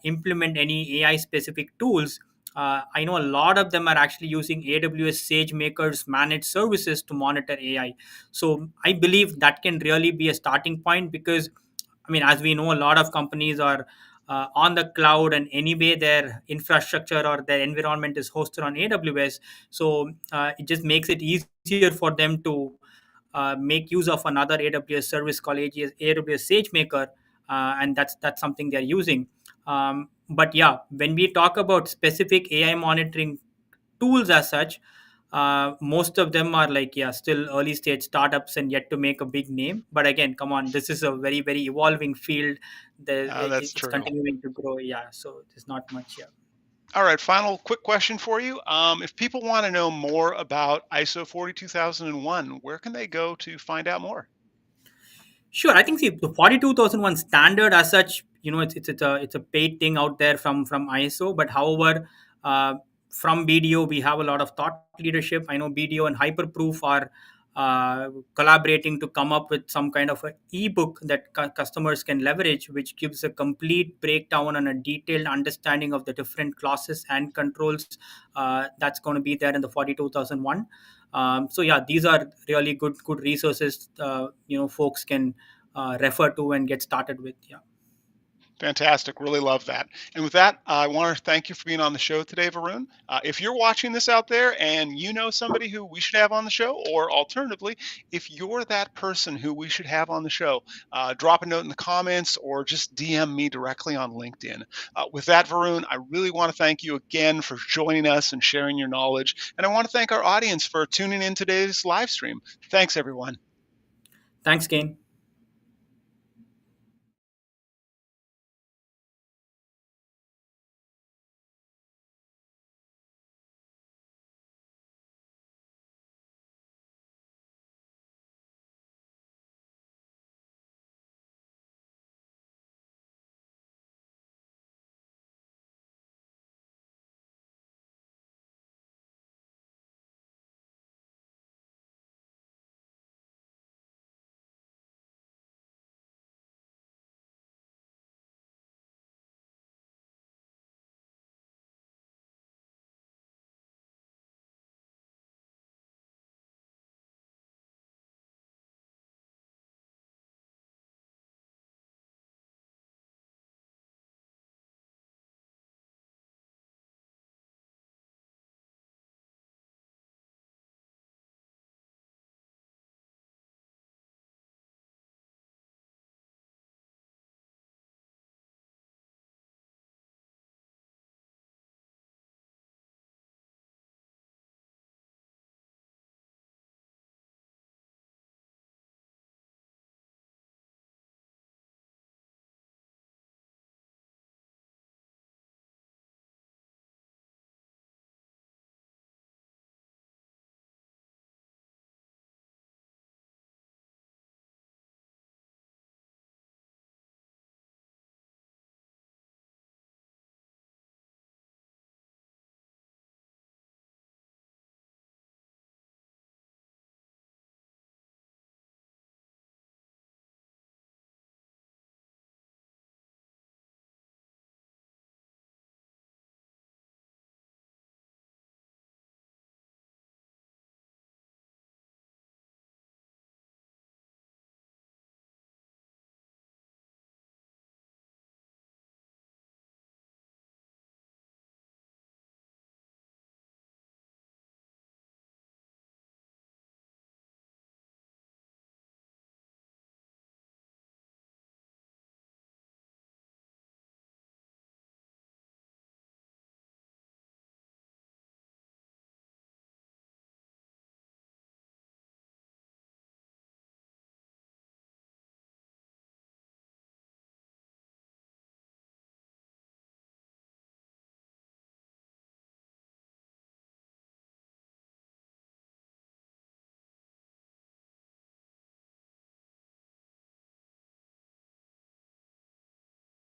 B: implement any AI specific tools, I know a lot of them are actually using AWS SageMaker's managed services to monitor AI. So I believe that can really be a starting point because, I mean, as we know, a lot of companies are on the cloud, and anyway, their infrastructure or their environment is hosted on AWS. So it just makes it easier for them to make use of another AWS service called AWS SageMaker, and that's something they're using. But yeah, when we talk about specific AI monitoring tools as such, most of them are like, yeah, still early stage startups and yet to make a big name. But again, come on, this is a very very evolving field.
A: That's
B: It's
A: true.
B: continuing to grow. Yeah, so there's not much. Yeah.
A: All right, final quick question for you. If people want to know more about ISO 42001, where can they go to find out more?
B: Sure, I think the 42001 standard as such, it's a paid thing out there from ISO. But however, uh, from BDO we have a lot of thought leadership. I know BDO and Hyperproof are collaborating to come up with some kind of a ebook that customers can leverage, which gives a complete breakdown and a detailed understanding of the different clauses and controls that's going to be there in the 42001. So yeah, these are really good resources. Folks can refer to and get started with. Yeah.
A: Fantastic. Really love that. And with that, I want to thank you for being on the show today, Varun. If you're watching this out there and you know somebody who we should have on the show, or alternatively, if you're that person who we should have on the show, drop a note in the comments or just DM me directly on LinkedIn. With that, Varun, I really want to thank you again for joining us and sharing your knowledge. And I want to thank our audience for tuning in today's live stream. Thanks, everyone.
B: Thanks, Kane.